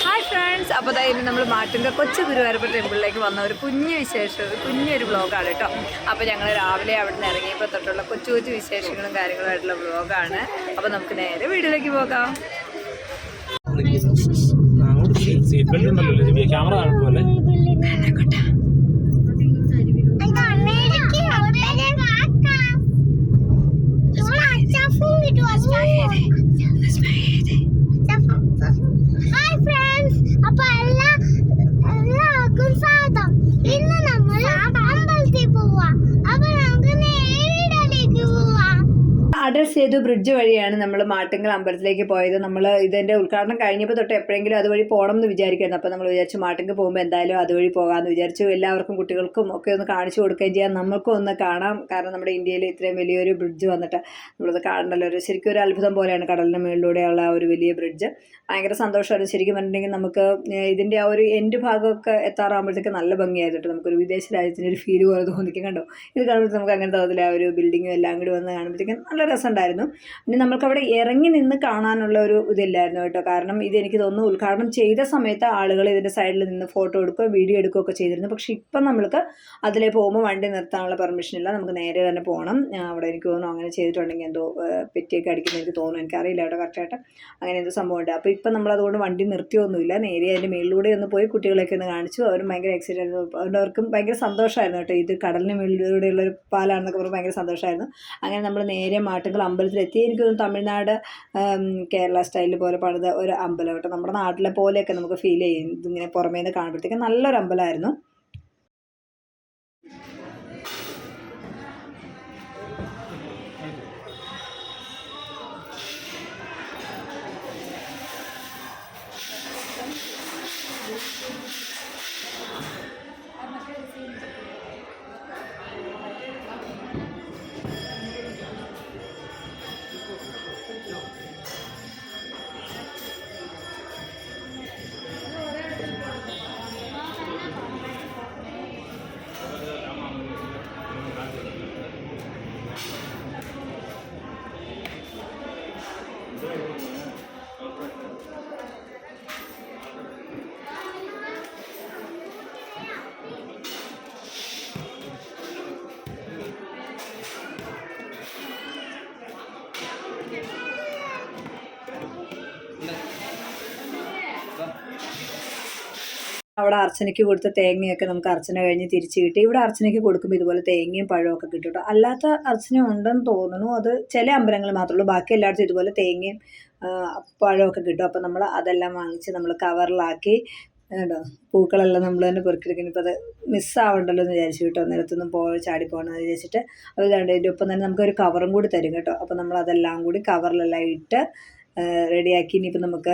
Hi friends, അപ്പോൾ ഇന്ന് നമ്മൾ മാട്ടുങ്ക കൊച്ചു ഗുരുവായൂരപ്പ ടെമ്പിളിലേക്ക് വന്ന ഒരു കുഞ്ഞൊരു വ്ളോഗാണ് കേട്ടോ. അപ്പോൾ ഞങ്ങൾ രാവിലെ അവിടെ നിന്ന് ഇറങ്ങിയപ്പോൾ തൊട്ടുള്ള കൊച്ചു കൊച്ചു വിശേഷങ്ങളും കാര്യങ്ങളുമായിട്ടുള്ള വ്ളോഗാണ്. അപ്പോൾ നമുക്ക് നേരെ വീഡിയോയിലേക്ക് പോകാം. ഹായ് ഫ്രണ്ട്സ്, അപ്പൊ എല്ലാവർക്കും സ്വാഗതം. ഇന്ന് നമ്മൾ അമ്പലത്തിൽ പോവാ. അപ്പൊ നമുക്ക് നേരിടലേക്ക് പോവാ. അടൽ സേതു ബ്രിഡ്ജ് വഴിയാണ് നമ്മൾ മാട്ടുങ്കൽ അമ്പലത്തിലേക്ക് പോയത്. നമ്മൾ ഇതിൻ്റെ ഉദ്ഘാടനം കഴിഞ്ഞപ്പോൾ തൊട്ട് എപ്പോഴെങ്കിലും അതുവഴി പോകണം എന്ന് വിചാരിക്കുന്നു. അപ്പോൾ നമ്മൾ വിചാരിച്ചു മാട്ടുങ്കൽ പോകുമ്പോൾ എന്തായാലും അതുവഴി പോകാമെന്ന് വിചാരിച്ചു. എല്ലാവർക്കും കുട്ടികൾക്കും ഒക്കെ ഒന്ന് കാണിച്ചു കൊടുക്കുകയും ചെയ്യാം, നമുക്കും ഒന്ന് കാണാം. കാരണം നമ്മുടെ ഇന്ത്യയിൽ ഇത്രയും വലിയൊരു ബ്രിഡ്ജ് വന്നിട്ട് നമ്മളത് കാണണമല്ലോ. ശരിക്കും ഒരു അത്ഭുതം പോലെയാണ് കടലിന് മുകളിലൂടെയുള്ള ആ ഒരു വലിയ ബ്രിഡ്ജ്. ഭയങ്കര സന്തോഷമാണ് ശരിക്കും പറഞ്ഞിട്ടുണ്ടെങ്കിൽ. നമുക്ക് ഇതിൻ്റെ ആ ഒരു എൻഡ് ഭാഗമൊക്കെ എത്താറാകുമ്പോഴത്തേക്ക് നല്ല ഭംഗിയായിരുന്നു. നമുക്കൊരു വിദേശ രാജ്യത്തിൻ്റെ ഒരു ഫീൽ പോലെ തോന്നിക്കും. കണ്ടോ, ഇത് കാണുമ്പോൾ നമുക്ക് അങ്ങനെ തോന്നില്ല. ആ ഒരു ബിൽഡിങ്ങും എല്ലാം കൂടി വന്ന് കാണുമ്പോഴത്തേക്കും നല്ല രസമുണ്ടായിരുന്നു. പിന്നെ നമുക്കവിടെ ഇറങ്ങി നിന്ന് കാണാനുള്ള ഒരു ഇതില്ലായിരുന്നു കേട്ടോ. കാരണം ഇതെനിക്ക് തോന്നുന്നു ഉദ്ഘാടനം ചെയ്ത സമയത്ത് ആളുകൾ ഇതിൻ്റെ സൈഡിൽ നിന്ന് ഫോട്ടോ എടുക്കുകയോ വീഡിയോ എടുക്കുകയൊക്കെ ചെയ്തിരുന്നു. പക്ഷേ ഇപ്പം നമ്മൾക്ക് അതിലേ പോകുമ്പോൾ വണ്ടി നിർത്താനുള്ള പെർമിഷൻ ഇല്ല, നമുക്ക് നേരെ തന്നെ പോകണം. അവിടെ എനിക്ക് തോന്നുന്നു അങ്ങനെ ചെയ്തിട്ടുണ്ടെങ്കിൽ എന്തോ പെറ്റിയൊക്കെ അടിക്കുന്നത് എനിക്ക് തോന്നുന്നു, എനിക്കറിയില്ല കേട്ടോ കറക്റ്റായിട്ട്. അങ്ങനെ എന്തോ സംഭവമുണ്ട്. അപ്പോൾ ഇപ്പം നമ്മളതുകൊണ്ട് വണ്ടി നിർത്തിയൊന്നുമില്ല, നേരെ അതിൻ്റെ മേളിലൂടെ ഒന്ന് പോയി കുട്ടികളെയൊക്കെ ഒന്ന് കാണിച്ചു. അവരും ഭയങ്കര എക്സൈറ്റഡ് ആയിരുന്നു. അതുകൊണ്ട് അവർക്കും ഭയങ്കര സന്തോഷമായിരുന്നു കേട്ടോ. ഇത് കടലിന് മേളിലൂടെയുള്ളൊരു പാലാണെന്നൊക്കെ പറഞ്ഞാൽ ഭയങ്കര സന്തോഷമായിരുന്നു. അങ്ങനെ നമ്മൾ നേരെ മാട്ടുങ്കൽ അമ്പലത്തിലെത്തി. എനിക്ക് തോന്നുന്നു തമിഴ്നാട് കേരള സ്റ്റൈലിൽ പോലെ പണിത ഒരു അമ്പലം കേട്ടോ. നമ്മുടെ നാട്ടിലെ പോലെയൊക്കെ നമുക്ക് ഫീൽ ചെയ്യും. ഇതിങ്ങനെ പുറമേ നിന്ന് കാണുമ്പോഴത്തേക്കും നല്ലൊരു അമ്പലമായിരുന്നു. അവിടെ അർച്ചനയ്ക്ക് കൊടുത്ത തേങ്ങയൊക്കെ നമുക്ക് അർച്ചന കഴിഞ്ഞ് തിരിച്ച് കിട്ടി. ഇവിടെ അർച്ചനയ്ക്ക് കൊടുക്കുമ്പോൾ ഇതുപോലെ തേങ്ങയും പഴമൊക്കെ കിട്ടും കേട്ടോ. അല്ലാത്ത അർച്ചന ഉണ്ടെന്ന് തോന്നുന്നു, അത് ചില അമ്പലങ്ങളിൽ മാത്രമേ ഉള്ളൂ. ബാക്കി എല്ലായിടത്തും ഇതുപോലെ തേങ്ങയും പഴമൊക്കെ കിട്ടും. അപ്പോൾ നമ്മൾ അതെല്ലാം വാങ്ങിച്ച് നമ്മൾ കവറിലാക്കി കേട്ടോ. പൂക്കളെല്ലാം നമ്മൾ തന്നെ പെറുക്കിയെടുക്കണം. ഇപ്പോൾ അത് മിസ്സാവണ്ടല്ലോ എന്ന് വിചാരിച്ചു കേട്ടോ. നിലത്തൊന്നും ചാടി പോകണമെന്ന് വിചാരിച്ചിട്ട് അത് അതിൻ്റെ ഒപ്പം തന്നെ നമുക്കൊരു കവറും കൂടി തരും കേട്ടോ. അപ്പോൾ നമ്മൾ അതെല്ലാം കൂടി കവറിലെല്ലാം ഇട്ട് റെഡിയാക്കി ഇനിയിപ്പോൾ നമുക്ക്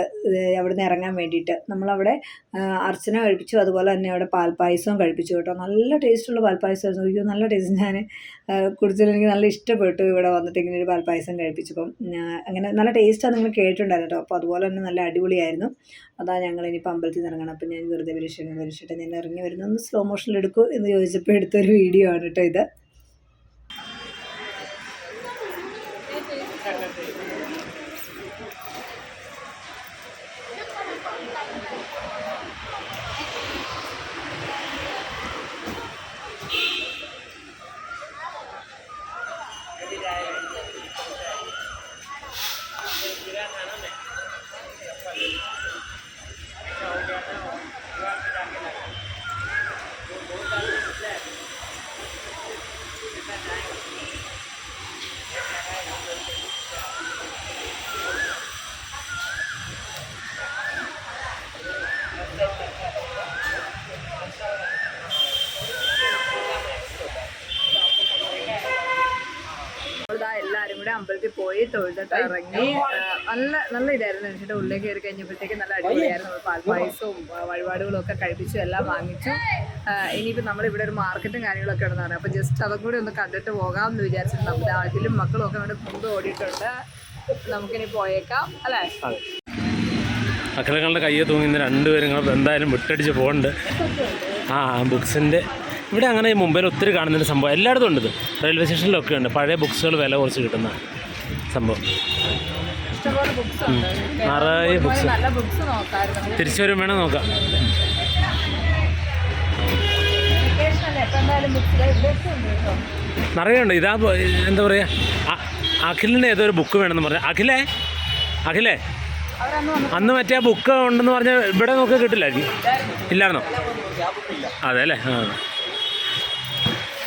അവിടെ നിന്ന് ഇറങ്ങാൻ വേണ്ടിയിട്ട് നമ്മളവിടെ അർച്ചന കഴിപ്പിച്ചു. അതുപോലെ തന്നെ അവിടെ പാൽപ്പായസവും കഴിപ്പിച്ചു കേട്ടോ. നല്ല ടേസ്റ്റുള്ള പാൽപ്പായസമായിരുന്നു. അയ്യോ നല്ല ടേസ്റ്റ്. ഞാൻ കുടിച്ചത് എനിക്ക് നല്ല ഇഷ്ടപ്പെട്ടു. ഇവിടെ വന്നിട്ട് ഇങ്ങനെ ഒരു പാൽപ്പായസം കഴിപ്പിച്ചപ്പം അങ്ങനെ നല്ല ടേസ്റ്റാണ് നിങ്ങൾ കേട്ടിട്ടുണ്ടായിരുന്നു കേട്ടോ. അപ്പോൾ അതുപോലെ തന്നെ നല്ല അടിപൊളിയായിരുന്നു. അതാ ഞങ്ങൾ ഇനിയിപ്പോൾ അമ്പലത്തിൽ നിന്ന് ഇറങ്ങണം. അപ്പോൾ ഞാൻ വെറുതെ വിരിച്ചിട്ട് ഞാൻ ഇറങ്ങി വരുന്നു. ഒന്ന് സ്ലോ മോഷനിൽ എടുക്കൂ എന്ന് ചോദിച്ചപ്പോൾ എടുത്തൊരു വീഡിയോ ആണ് കേട്ടോ ഇത്. എല്ലാവരും കൂടെ അമ്പലത്തിൽ പോയി തൊഴുതിട്ട് ഇറങ്ങി. നല്ല ഇതായിരുന്നു. എന്നിട്ട് ഉള്ളിലേക്ക് കയറി കഴിഞ്ഞപ്പോഴത്തേക്ക് നല്ല അടിപൊളിയായിരുന്നു. പാൽപ്പായസവും വഴിപാടുകളും ഒക്കെ കഴിപ്പിച്ചു, എല്ലാം വാങ്ങിച്ചു. ഇനിയിപ്പോൾ നമ്മളിവിടെ ഒരു മാർക്കറ്റും കാര്യങ്ങളൊക്കെ ഉണ്ടെന്ന് പറയാം. അപ്പോൾ ജസ്റ്റ് അതും കൂടി ഒന്ന് കണ്ടിട്ട് പോകാമെന്ന് വിചാരിച്ചിട്ട് നമ്മുടെ അതിലും മക്കളും ഒക്കെ ഇവിടെ കൊണ്ട് ഓടിയിട്ടുണ്ട്. നമുക്കിനി പോയേക്കാം അല്ലേ. മക്കളുടെ കയ്യെ തൂങ്ങുന്ന രണ്ടുപേരും എന്തായാലും വിട്ടടിച്ച് പോകുന്നുണ്ട്. ബുക്സിൻ്റെ ഇവിടെ അങ്ങനെ മുംബൈയിൽ ഒത്തിരി കാണുന്നൊരു സംഭവം എല്ലായിടത്തും ഉണ്ട്. ഇത് റെയിൽവേ സ്റ്റേഷനിലൊക്കെ ഉണ്ട്. പഴയ ബുക്സുകൾ വില കുറച്ച് കിട്ടുന്ന സംഭവം. ഇഷ്ടംപോലെ ബുക്സ് ഉണ്ട്. നിറയെ ബുക്സ്. നല്ല ബുക്സ് നോക്കാമായിരുന്നു. തിരിച്ചു വരും വേണം നോക്കാം. നിറയെ ഉണ്ട്. ഇതാ എന്താ പറയുക, അഖിലിൻ്റെ ഏതൊരു ബുക്ക് വേണമെന്ന് പറഞ്ഞു. അഖിലേ അന്ന് മറ്റേ ആ ബുക്ക് ഉണ്ടെന്ന് പറഞ്ഞാൽ ഇവിടെ നോക്കി കിട്ടില്ലായിരിക്കും. ഇല്ലായിരുന്നോ? അതെ അല്ലേ. ആ,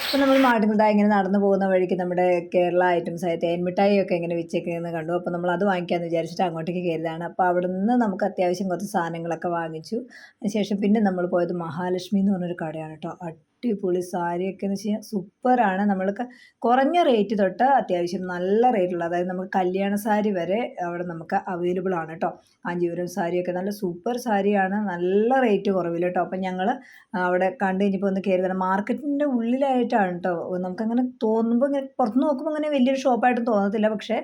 അപ്പോൾ നമ്മൾ മാട്ടുകുളത്തായി ഇങ്ങനെ നടന്നു പോകുന്ന വഴിക്ക് നമ്മുടെ കേരള ഐറ്റംസായ തേൻമിഠായി ഒക്കെ ഇങ്ങനെ വെച്ചേക്കുന്നത് കണ്ടു. അപ്പോൾ നമ്മൾ അത് വാങ്ങിക്കാമെന്ന് വിചാരിച്ചിട്ട് അങ്ങോട്ടേക്ക് കയറിയതാണ്. അപ്പോൾ അവിടെ നിന്ന് നമുക്ക് അത്യാവശ്യം കുറച്ച് സാധനങ്ങളൊക്കെ വാങ്ങിച്ചു. അതിനുശേഷം പിന്നെ നമ്മൾ പോയത് മഹാലക്ഷ്മി എന്ന് പറഞ്ഞൊരു കടയാണ് കേട്ടോ. അടിപൊളി സാരിയൊക്കെ എന്ന് വെച്ച് കഴിഞ്ഞാൽ സൂപ്പറാണ്. നമ്മൾക്ക് കുറഞ്ഞ റേറ്റ് തൊട്ട് അത്യാവശ്യം നല്ല റേറ്റുള്ള, അതായത് നമുക്ക് കല്യാണ സാരി വരെ അവിടെ നമുക്ക് അവൈലബിൾ ആണ് കേട്ടോ. കാഞ്ചീപുരം സാരിയൊക്കെ നല്ല സൂപ്പർ സാരിയാണ്, നല്ല റേറ്റ് കുറവില്ല കേട്ടോ. അപ്പം ഞങ്ങൾ അവിടെ കണ്ടു കഴിഞ്ഞപ്പോൾ ഒന്ന് കയറി തരാം. മാർക്കറ്റിൻ്റെ ഉള്ളിലായിട്ടാണ് കേട്ടോ. നമുക്കങ്ങനെ തോന്നുമ്പോൾ ഇങ്ങനെ പുറത്ത് നോക്കുമ്പോൾ അങ്ങനെ വലിയൊരു ഷോപ്പായിട്ടും തോന്നത്തില്ല. പക്ഷേ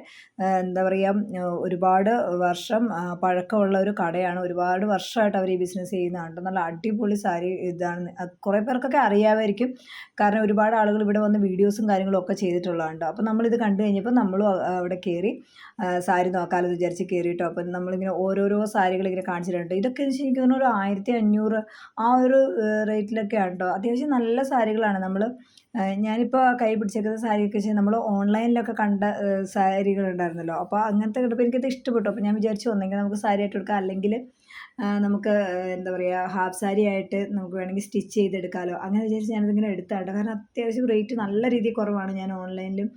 എന്താ പറയുക, ഒരുപാട് വർഷം പഴക്കമുള്ള ഒരു കടയാണ്. ഒരുപാട് വർഷമായിട്ട് അവർ ഈ ബിസിനസ് ചെയ്യുന്നതാണ്. നല്ല അടിപൊളി സാരി ഇതാണ്. കുറേ പേർക്കൊക്കെ അറിയാമായിരിക്കും, കാരണം ഒരുപാട് ആളുകൾ ഇവിടെ വന്ന് വീഡിയോസും കാര്യങ്ങളും ഒക്കെ ചെയ്തിട്ടുള്ളതാണ്. അപ്പോൾ നമ്മളിത് കണ്ടു കഴിഞ്ഞപ്പോൾ നമ്മളും അവിടെ കയറി സാരി നോക്കാമെന്ന് വിചാരിച്ച് കയറിയിട്ടോ. അപ്പം നമ്മളിങ്ങനെ ഓരോരോ സാരികൾ ഇങ്ങനെ കാണിച്ചിട്ടുണ്ട്. ഇതൊക്കെ എന്ന് വെച്ചാൽ എനിക്ക് തോന്നുന്നു ഒരു 1500 ആ ഒരു റേറ്റിലൊക്കെയാണ് കേട്ടോ. അത്യാവശ്യം നല്ല സാരികളാണ്. ഞാനിപ്പോൾ കൈ പിടിച്ചേക്കുന്ന സാരിയൊക്കെ വെച്ചാൽ നമ്മൾ ഓൺലൈനിലൊക്കെ കണ്ട സാരികളുണ്ടായിരുന്നല്ലോ. അപ്പോൾ അങ്ങനത്തെ കണ്ടപ്പോൾ എനിക്കത് ഇഷ്ടപ്പെട്ടു. അപ്പോൾ ഞാൻ വിചാരിച്ചു ഒന്നെങ്കിൽ നമുക്ക് സാരി ആയിട്ട് എടുക്കാം, അല്ലെങ്കിൽ നമുക്ക് എന്താ പറയുക ഹാഫ് സാരി ആയിട്ട് നമുക്ക് വേണമെങ്കിൽ സ്റ്റിച്ച് ചെയ്തെടുക്കാമല്ലോ. അങ്ങനെ വിചാരിച്ച് ഞാനിതിങ്ങനെ എടുത്താട്ടോ. കാരണം അത്യാവശ്യം റേറ്റ് നല്ല രീതിയിൽ കുറവാണ്. ഞാൻ ഓൺലൈനിലും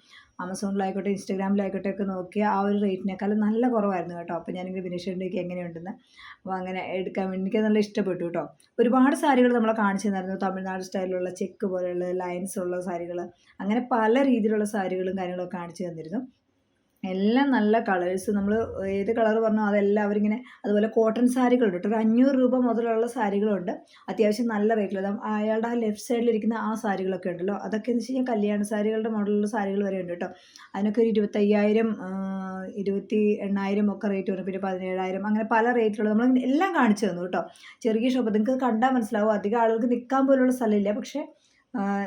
ആമസോണിലായിക്കോട്ടെ ഇൻസ്റ്റഗ്രാമിലായിക്കോട്ടെ ഒക്കെ നോക്കിയ ആ ഒരു റേറ്റിനേക്കാളും നല്ല കുറവായിരുന്നു കേട്ടോ. അപ്പോൾ ഞാനിങ്ങനെ വിനീഷേട്ടൻ്റെയൊക്കെ എങ്ങനെയുണ്ടെന്ന് അപ്പോൾ അങ്ങനെ എടുക്കാൻ വേണ്ടി എനിക്ക് നല്ല ഇഷ്ടപ്പെട്ടു കേട്ടോ. ഒരുപാട് സാരികൾ നമ്മളെ കാണിച്ചു തന്നായിരുന്നു. തമിഴ്നാട് സ്റ്റൈലിലുള്ള ചെക്ക് പോലെയുള്ള ലൈൻസ് ഉള്ള സാരികൾ, അങ്ങനെ പല രീതിയിലുള്ള സാരികളും കാര്യങ്ങളൊക്കെ കാണിച്ചു തന്നിരുന്നു. എല്ലാം നല്ല കളേഴ്സ്, നമ്മൾ ഏത് കളർ പറഞ്ഞോ അതെല്ലാം അവരിങ്ങനെ. അതുപോലെ കോട്ടൺ സാരികളുണ്ട് കേട്ടോ. ഒരു 500 രൂപ മുതലുള്ള സാരികളുണ്ട്, അത്യാവശ്യം നല്ല റേറ്റിൽ. അയാളുടെ ആ ലെഫ്റ്റ് സൈഡിലിരിക്കുന്ന ആ സാരികളൊക്കെ ഉണ്ടല്ലോ, അതൊക്കെ എന്ന് വെച്ച് കഴിഞ്ഞാൽ കല്യാണ സാരികളുടെ മോഡലുള്ള സാരികൾ വരെ ഉണ്ട് കേട്ടോ. അതിനൊക്കെ ഒരു 25,000 28,000 ഒക്കെ റേറ്റ് വരും. പിന്നെ 17,000 അങ്ങനെ പല റേറ്റിലുള്ള നമ്മൾ എല്ലാം കാണിച്ചു തന്നു കേട്ടോ. ചെറിയ ഷോപ്പ്, നിങ്ങൾക്ക് കണ്ടാൽ മനസ്സിലാവും. അധികം ആളുകൾക്ക് നിൽക്കാൻ പോലുള്ള സ്ഥലമില്ല, പക്ഷേ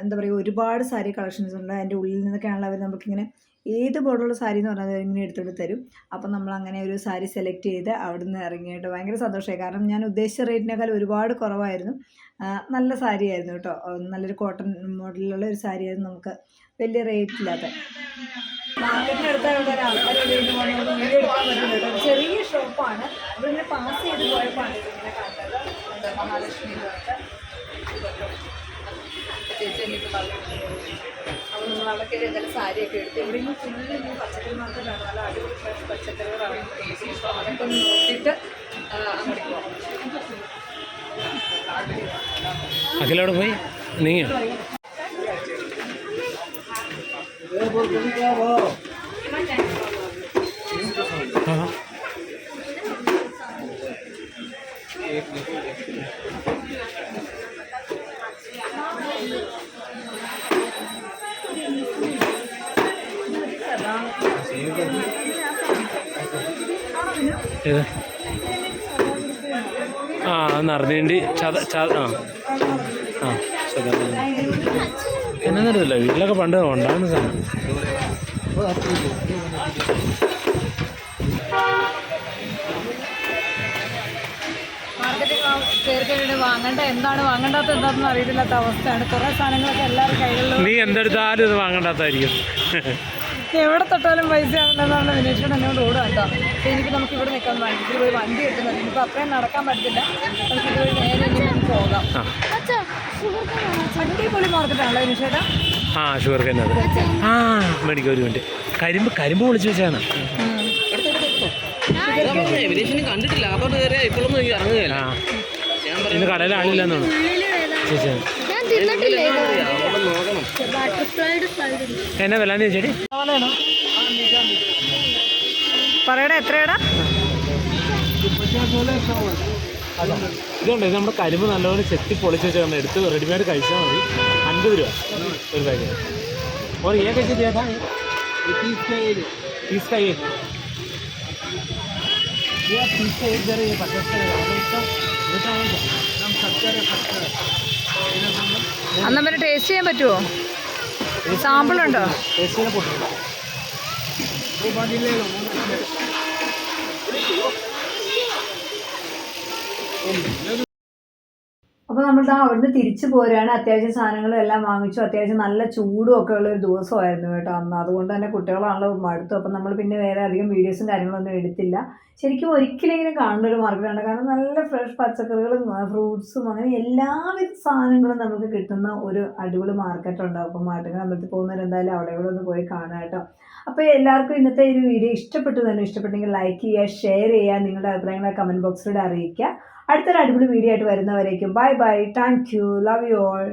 എന്താ പറയുക ഒരുപാട് സാരി കളക്ഷൻസ് ഉണ്ട്. അതിൻ്റെ ഉള്ളിൽ നിന്നൊക്കെയാണല്ലോ അവർ നമുക്കിങ്ങനെ ഏത് മോഡലുള്ള സാരി എന്ന് പറഞ്ഞാൽ ഇങ്ങനെ എടുത്തുകൊണ്ട് തരും. അപ്പം നമ്മൾ അങ്ങനെ ഒരു സാരി സെലക്ട് ചെയ്ത് അവിടെ നിന്ന് ഇറങ്ങിയിട്ട് ഭയങ്കര സന്തോഷമായി. കാരണം ഞാൻ ഉദ്ദേശിച്ച റേറ്റിനേക്കാൾ ഒരുപാട് കുറവായിരുന്നു. നല്ല സാരി ആയിരുന്നു കേട്ടോ. നല്ലൊരു കോട്ടൺ മോഡലിലുള്ള ഒരു സാരി ആയിരുന്നു, നമുക്ക് വലിയ റേറ്റില്ലാത്ത. മാർക്കറ്റിനടുത്തായുള്ള ആൾക്കാർ വീഡിയോ എടുക്കാൻ പറ്റുന്നത് കേട്ടോ. ചെറിയ ഷോപ്പാണ്. അവിടെ ഇങ്ങനെ പാസ് ചെയ്ത് പോയപ്പോൾ ഇങ്ങനെ കണ്ടത് മഹാലക്ഷ്മി ചേച്ചി എനിക്ക് അപ്പോൾ നമ്മൾ അവിടെ കയറി എന്തായാലും സാരിയൊക്കെ എടുത്ത്. എവിടെയെങ്കിലും ഫുള്ള് ഈ പച്ചക്കറി മാർക്കറ്റാണ്, നല്ല അടിപൊളി ഫ്രഷ് പച്ചക്കറികളാണ്. അതൊക്കെ ഒന്ന് നോക്കിയിട്ട് അങ്ങോട്ട് പോകാം. അഖിലോട് പോയി നീയോ? ഏത്? ആ നറുനീണ്ടി എന്നറിയില്ല, വീട്ടിലൊക്കെ പണ്ട് ഉണ്ടാകുന്ന സാധനം. മാർക്കറ്റിൽ വാങ്ങണ്ട എന്താണ് വാങ്ങണ്ടാത്ത എന്താണെന്ന് അറിയില്ലാത്ത അവസ്ഥയാണ്. കുറേ സാധനങ്ങളൊക്കെ എല്ലാവരും കൈകളിലും. നീ എന്തെടുത്താലും ഇത് വാങ്ങണ്ടാത്തായിരിക്കും. എവിടെ തൊട്ടാലും പൈസ ആവില്ലെന്നാണ് വിനീഷേട്ടൻ എന്നോട് ഓടുക കേട്ടോ. അപ്പോൾ എനിക്ക് നമുക്ക് ഇവിടെ നിൽക്കാൻ വണ്ടി പോയി വണ്ടി കിട്ടുന്നത്. ഇപ്പോൾ അത്രയും നടക്കാൻ പറ്റില്ല. നമുക്ക് ഇതുവഴി നേരെ ഇങ്ങനെ പോകാം. അടിപൊളി മാർക്കറ്റാണല്ലോ വിനീഷേട്ടാ. ആ ഷുഗർ കെൻ അത്. ആ മേടിക്കും ഒരു മിനിറ്റ്. കരിമ്പ് പൊളിച്ച് വെച്ചാണ്. കണ്ടിട്ടില്ല, അതോട്ട് കയറിയാ ഇപ്പോഴൊന്നും ഇറങ്ങുകയല്ല. ഇന്ന് കടയിൽ ആളില്ലെന്നാണ് ചേച്ചി. എന്നാ വില ചേച്ചി? പറയടാ എത്രയാടാ? ഇതുണ്ട്, ഇത് നമ്മുടെ കരിമ്പ് നല്ലപോലെ ചെത്തി പൊളിച്ച് വെച്ചാൽ എടുത്ത് റെഡിമെയ്ഡ് കഴിച്ചാൽ മതി. 50 രൂപ ഒരു പാക്കറ്റ്. और ये कैसे दिया था? 30 का ये 30 का एक जरा, ये 50 का അന്ന് പിന്നെ ടേസ്റ്റ് ചെയ്യാൻ പറ്റുമോ? സാമ്പിളുണ്ടോ? ടേസ്റ്റ് ചെയ്യാൻ പൊട്ടില്ല. അപ്പോൾ നമ്മൾ അവിടുന്ന് തിരിച്ചു പോരാണ്. അത്യാവശ്യം സാധനങ്ങളും എല്ലാം വാങ്ങിച്ചു. അത്യാവശ്യം നല്ല ചൂടും ഒക്കെ ഉള്ള ഒരു ദിവസമായിരുന്നു കേട്ടോ അന്ന്. അതുകൊണ്ട് തന്നെ കുട്ടികളാണല്ലോ മടുത്തു. അപ്പം നമ്മൾ പിന്നെ വേറെ അധികം വീഡിയോസും കാര്യങ്ങളൊന്നും എടുത്തില്ല. ശരിക്കും ഒരിക്കലെങ്കിലും കാണേണ്ട ഒരു മാർക്കറ്റാണ്. കാരണം നല്ല ഫ്രഷ് പച്ചക്കറികളും ഫ്രൂട്ട്സും അങ്ങനെ എല്ലാവിധ സാധനങ്ങളും നമുക്ക് കിട്ടുന്ന ഒരു അടിപൊളി മാർക്കറ്റ് ഉണ്ടാവും. അപ്പം മാട്ടുകൾ അമ്പലത്തിൽ പോകുന്നവരെന്തായാലും അവിടെ ഇവിടെ ഒന്ന് പോയി കാണാം കേട്ടോ. അപ്പോൾ എല്ലാവർക്കും ഇന്നത്തെ ഒരു വീഡിയോ ഇഷ്ടപ്പെട്ടെങ്കിൽ ലൈക്ക് ചെയ്യുക, ഷെയർ ചെയ്യുക, നിങ്ങളുടെ അഭിപ്രായങ്ങളെ കമൻറ്റ് ബോക്സിലൂടെ അറിയിക്കുക. അടുത്തൊരു അടിപൊളി വീഡിയോ ആയിട്ട് വരുന്നവരേക്കും bye bye, thank you, love you all.